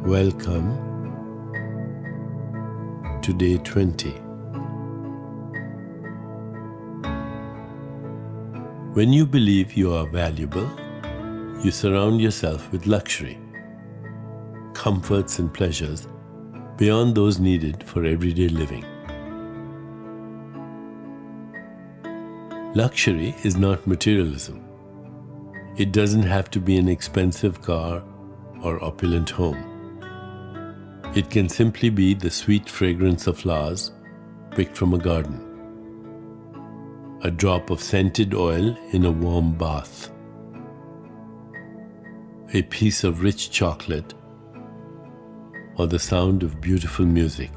Welcome to day 20. When you believe you are valuable, you surround yourself with luxury, comforts and pleasures beyond those needed for everyday living. Luxury is not materialism. It doesn't have to be an expensive car or opulent home. It can simply be the sweet fragrance of flowers picked from a garden, a drop of scented oil in a warm bath, a piece of rich chocolate, or the sound of beautiful music.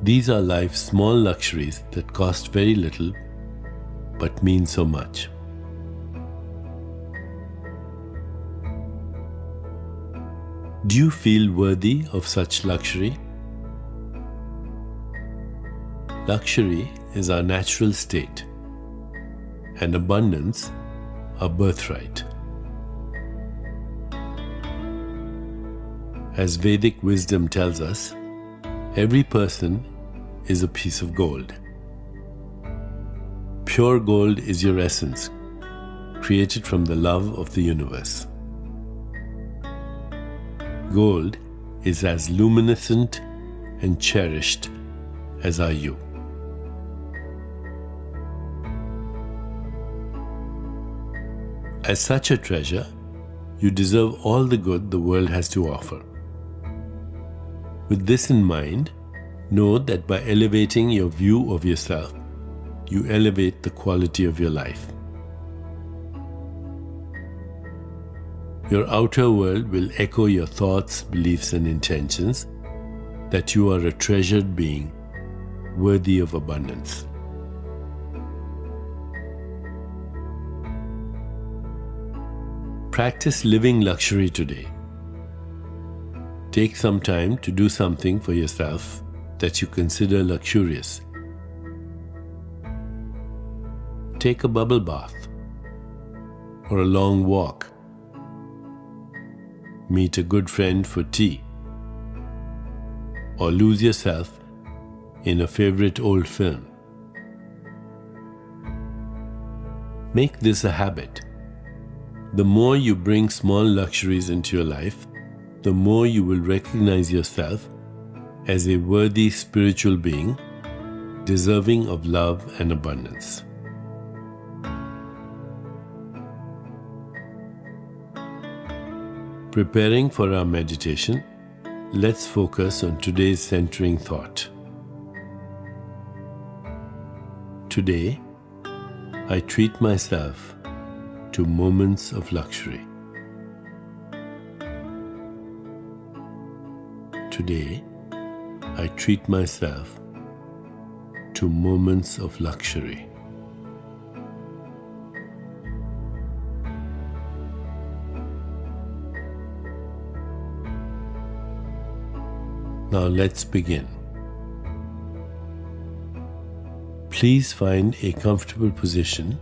These are life's small luxuries that cost very little but mean so much. Do you feel worthy of such luxury? Luxury is our natural state, and abundance our birthright. As Vedic wisdom tells us, every person is a piece of gold. Pure gold is your essence, created from the love of the universe. Gold is as luminescent and cherished as are you. As such a treasure, you deserve all the good the world has to offer. With this in mind, know that by elevating your view of yourself, you elevate the quality of your life. Your outer world will echo your thoughts, beliefs, and intentions that you are a treasured being worthy of abundance. Practice living luxury today. Take some time to do something for yourself that you consider luxurious. Take a bubble bath or a long walk. Meet a good friend for tea, or lose yourself in a favorite old film. Make this a habit. The more you bring small luxuries into your life, the more you will recognize yourself as a worthy spiritual being, deserving of love and abundance. Preparing for our meditation, let's focus on today's centering thought. Today, I treat myself to moments of luxury. Today, I treat myself to moments of luxury. Now let's begin. Please find a comfortable position,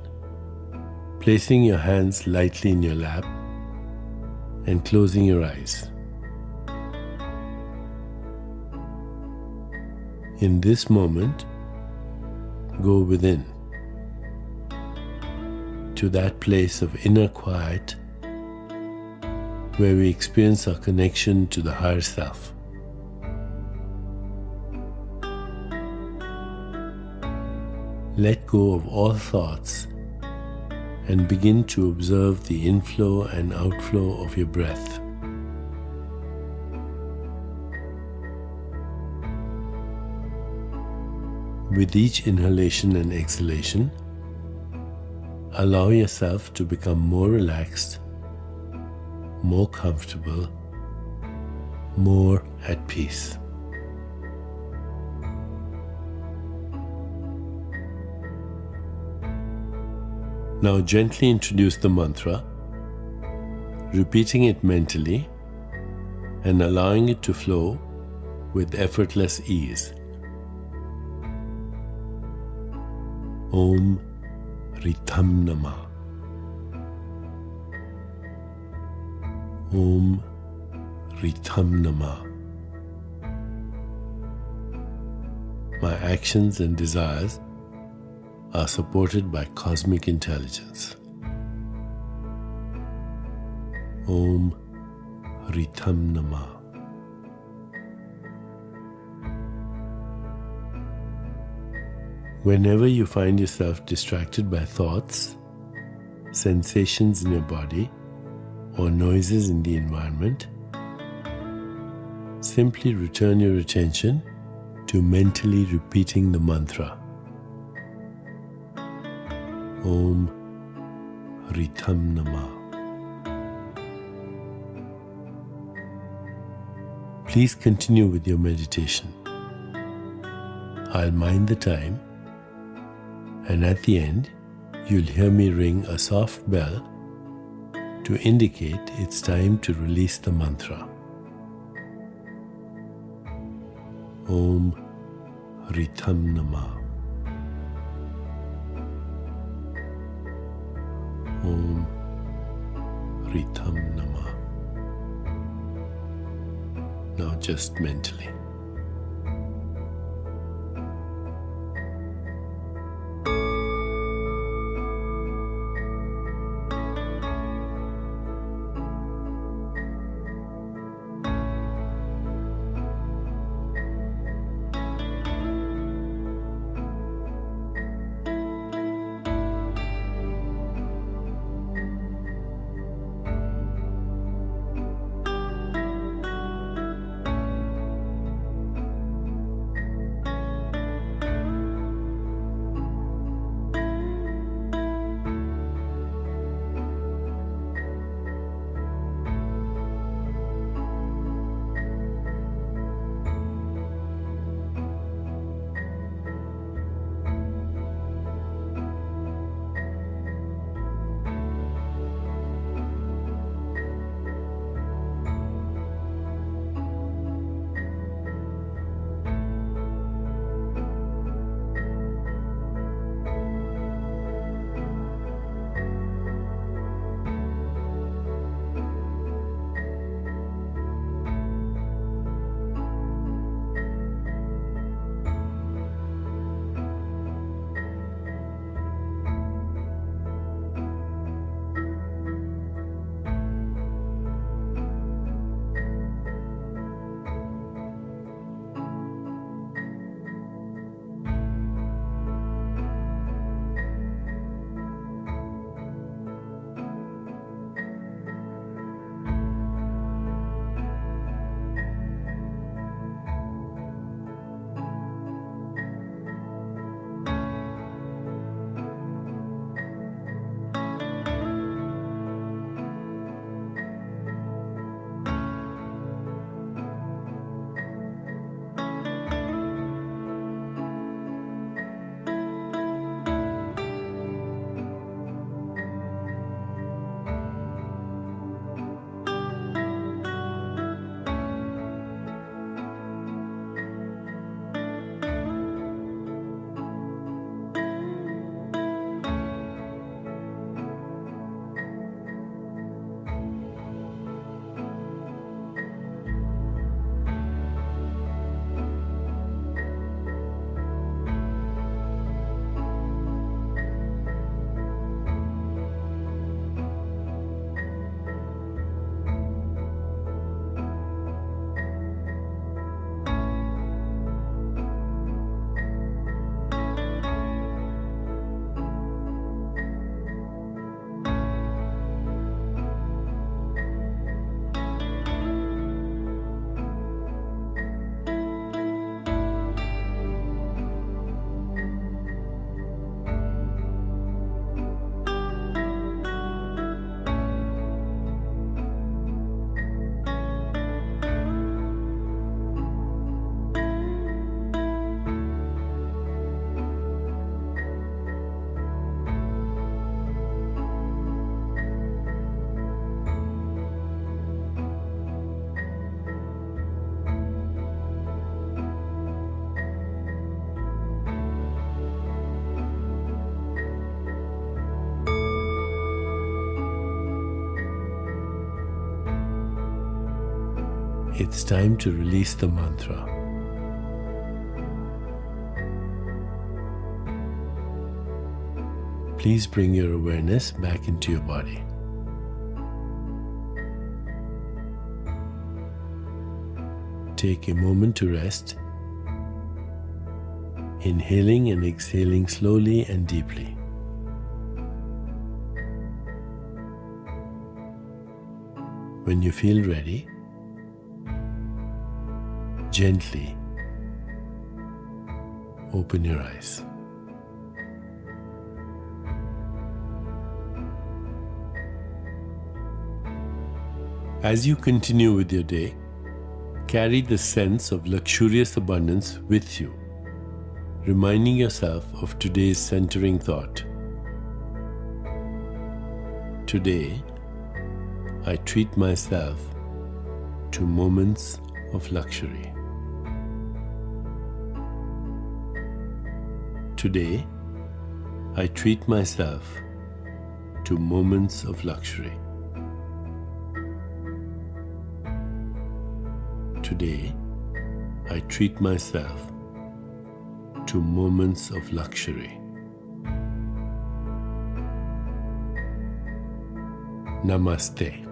placing your hands lightly in your lap and closing your eyes. In this moment, go within to that place of inner quiet where we experience our connection to the higher self. Let go of all thoughts and begin to observe the inflow and outflow of your breath. With each inhalation and exhalation, allow yourself to become more relaxed, more comfortable, more at peace. Now gently introduce the mantra, repeating it mentally and allowing it to flow with effortless ease. Om Ritam Namah. Om Ritham Nama. My actions and desires are supported by cosmic intelligence. Om Ritham Nama. Whenever you find yourself distracted by thoughts, sensations in your body, or noises in the environment, simply return your attention to mentally repeating the mantra Om Ritham Nama. Please continue with your meditation. I'll mind the time, and at the end, you'll hear me ring a soft bell to indicate it's time to release the mantra. Om Ritham Nama. Om Ritham Nama. Now just mentally. It's time to release the mantra. Please bring your awareness back into your body. Take a moment to rest, inhaling and exhaling slowly and deeply. When you feel ready, gently open your eyes. As you continue with your day, carry the sense of luxurious abundance with you, reminding yourself of today's centering thought. Today, I treat myself to moments of luxury. Today, I treat myself to moments of luxury. Today, I treat myself to moments of luxury. Namaste.